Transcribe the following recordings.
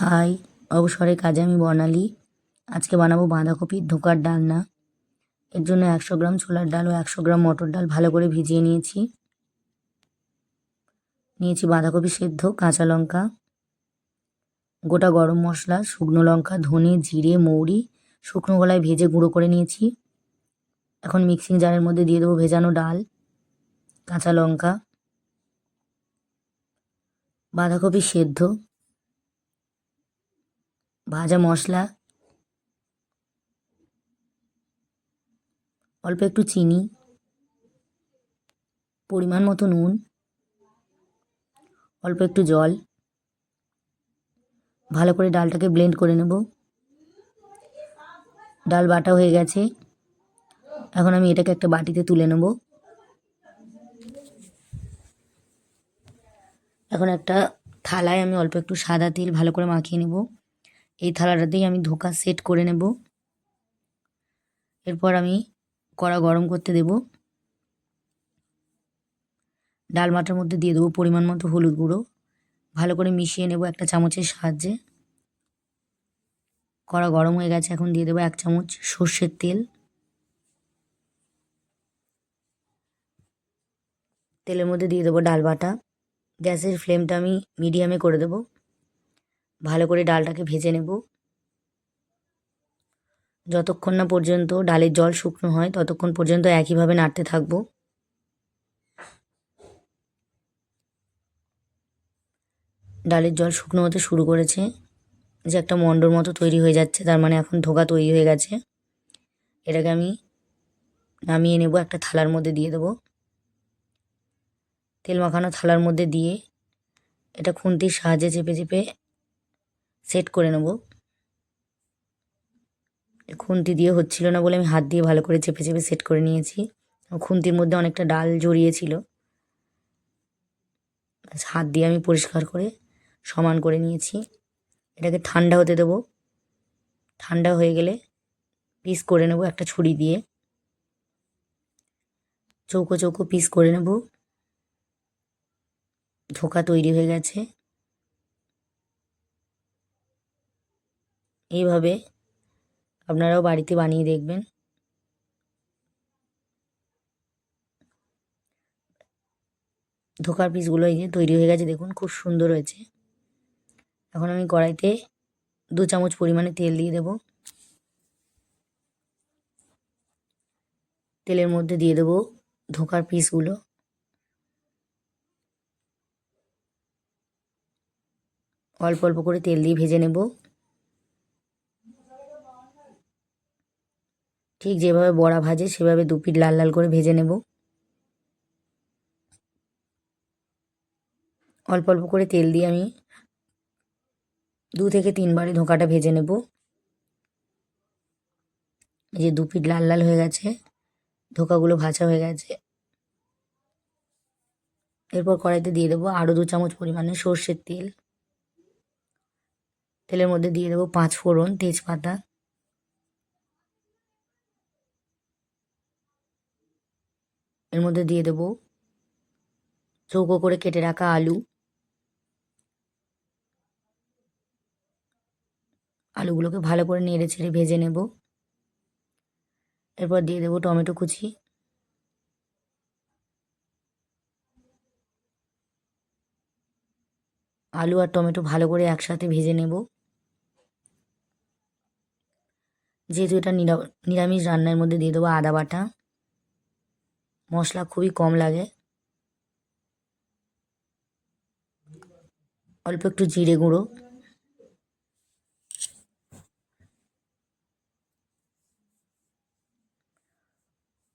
High, অবসরের কাজে আমি বর্ণালী। আজকে বানাবো বাঁধাকপির ধোকার ডালনা। এর জন্য 100 গ্রাম ছোলার ডাল ও 100 গ্রাম মটর ডাল ভালো করে ভিজিয়ে নিয়েছি। বাঁধাকপি সেদ্ধ, কাঁচা লঙ্কা, গোটা গরম মশলা, শুকনো লঙ্কা, ধনে, জিরে, মৌরি শুকনো গলায় ভেজে গুঁড়ো করে নিয়েছি। এখন মিক্সিং জারের মধ্যে দিয়ে দেবো ভেজানো ডাল, কাঁচা লঙ্কা, বাঁধাকপি সেদ্ধ, ভাজা মশলা, অল্প একটু চিনি, পরিমাণ মতো নুন, অল্প একটু জল। ভালো করে ডালটাকে ব্লেন্ড করে নেব। ডাল বাটা হয়ে গেছে। এখন আমি এটাকে একটা বাটিতে তুলে নেব। এখন একটা থালায় আমি অল্প একটু সাদা তেল ভালো করে মাখিয়ে নেব। এই থালাটাতেই আমি ধোকা সেট করে নেব। এরপর আমি কড়া গরম করতে দেব। ডাল বাটার মধ্যে দিয়ে দেবো পরিমাণ মতো হলুদ গুঁড়ো। ভালো করে মিশিয়ে নেব একটা চামচের সাহায্যে। কড়া গরম হয়ে গেছে, এখন দিয়ে দেবো 1 চামচ সর্ষের তেল। তেলের মধ্যে দিয়ে দেবো ডাল বাটা। গ্যাসের ফ্লেমটা আমি মিডিয়ামে করে দেব। ভালো করে ডালটাকে ভেজে নেব। যতক্ষণ না পর্যন্ত ডালের জল শুকনো হয় ততক্ষণ পর্যন্ত একইভাবে নাড়তে থাকবো। ডালের জল শুকনো হতে শুরু করেছে, যে একটা মণ্ডর মতো তৈরি হয়ে যাচ্ছে, তার মানে এখন ধোকা তৈরি হয়ে গেছে। এটাকে আমি নামিয়ে নেব, একটা থালার মধ্যে দিয়ে দেবো। তেল মাখানো থালার মধ্যে দিয়ে এটা খুন্তির সাহায্যে চেপে চেপে সেট করে নেব। খুন্তি দিয়ে হচ্ছিল না বলে আমি হাত দিয়ে ভালো করে চেপে চেপে সেট করে নিয়েছি। খুন্তির মধ্যে অনেকটা ডাল জড়িয়েছিল, হাত দিয়ে আমি পরিষ্কার করে সমান করে নিয়েছি। এটাকে ঠান্ডা হতে দেবো। ঠান্ডা হয়ে গেলে পিস করে নেব একটা ছুরি দিয়ে। চৌকো চৌকো পিস করে নেব। ধোকা তৈরি হয়ে গেছে। এইভাবে আপনারাও বাড়িতে বানিয়ে দেখবেন। ধোকার পিসগুলো এই যে তৈরি হয়ে গেছে, দেখুন খুব সুন্দর হয়েছে। এখন আমি কড়াইতে 2 চামচ পরিমাণে তেল দিয়ে দেব। তেলের মধ্যে দিয়ে দেব ধোকার পিসগুলো। অল্প অল্প করে তেল দিয়ে ভেজে নেব। ঠিক যেভাবে বড়া ভাজে সেভাবে 2 পিঠ লাল লাল করে ভেজে নেব। অল্প অল্প করে তেল দিয়ে আমি 2 থেকে 3 বারে ধোকাটা ভেজে নেব। এই যে 2 পিঠ লাল লাল হয়ে গেছে, ধোকাগুলো ভাজা হয়ে গেছে। এরপর কড়াইতে দিয়ে দেবো আরও 2 চামচ পরিমাণে সর্ষের তেল। তেলের মধ্যে দিয়ে দেবো 5 ফোড়ন, তেজপাতা, এর মধ্যে দিয়ে দেবো চৌকো করে কেটে রাখা আলু। আলুগুলোকে ভালো করে নেড়ে ছেড়ে ভেজে নেব। এরপর দিয়ে দেবো টমেটো কুচি। আলু আর টমেটো ভালো করে একসাথে ভেজে নেব। যেহেতু এটা নিরামিষ রান্নার মধ্যে দিয়ে দেবো আদা বাটা। মশলা খুবই কম লাগে। অল্প একটু জিরে গুঁড়ো,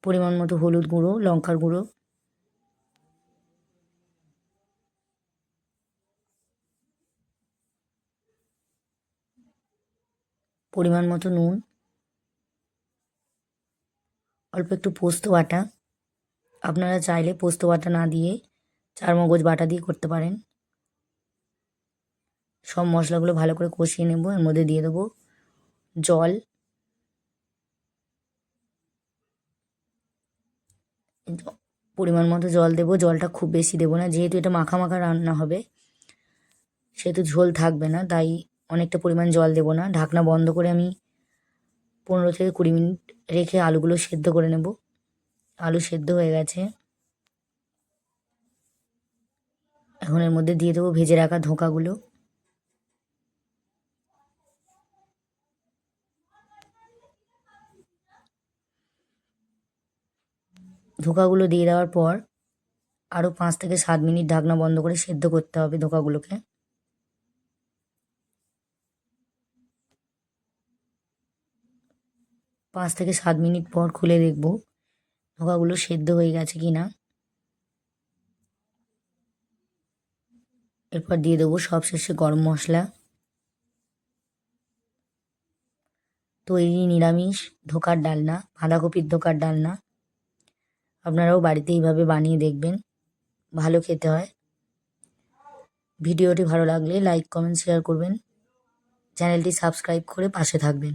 পরিমাণ মতো হলুদ গুঁড়ো, লঙ্কার গুঁড়ো, পরিমাণ মতো নুন, অল্প একটু পোস্ত বাটা। আপনারা চাইলে পোস্ত বাটা না দিয়ে চারমগজ বাটা দিয়ে করতে পারেন। সব মশলাগুলো ভালো করে কষিয়ে নেব। এর মধ্যে দিয়ে দেবো জল। পরিমাণ মতো জল দেবো। জলটা খুব বেশি দেবো না, যেহেতু এটা মাখা মাখা রান্না হবে সেহেতু ঝোল থাকবে না, তাই অনেকটা পরিমাণ জল দেব না। ঢাকনা বন্ধ করে আমি 15 থেকে 20 মিনিট রেখে আলুগুলো সেদ্ধ করে নেব। আলু সেদ্ধ হয়ে গেছে। এখন এর মধ্যে দিয়ে দেবো ভেজে রাখা ধোঁকাগুলো। ধোঁকাগুলো দিয়ে দেওয়ার পর আরও 5 থেকে 7 মিনিট ঢাকনা বন্ধ করে সেদ্ধ করতে হবে ধোঁকাগুলোকে। 5 থেকে 7 মিনিট পর খুলে দেখব ধোঁকাগুলো সেদ্ধ হয়ে গেছে কি না। এরপর দিয়ে দেবো সবশেষে গরম মশলা। তৈরি নিরামিষ ধোঁকার ডালনা, বাঁধাকপির ধোঁকার ডালনা। আপনারাও বাড়িতে এইভাবে বানিয়ে দেখবেন, ভালো খেতে হয়। ভিডিওটি ভালো লাগলে লাইক, কমেন্ট, শেয়ার করবেন। চ্যানেলটি সাবস্ক্রাইব করে পাশে থাকবেন।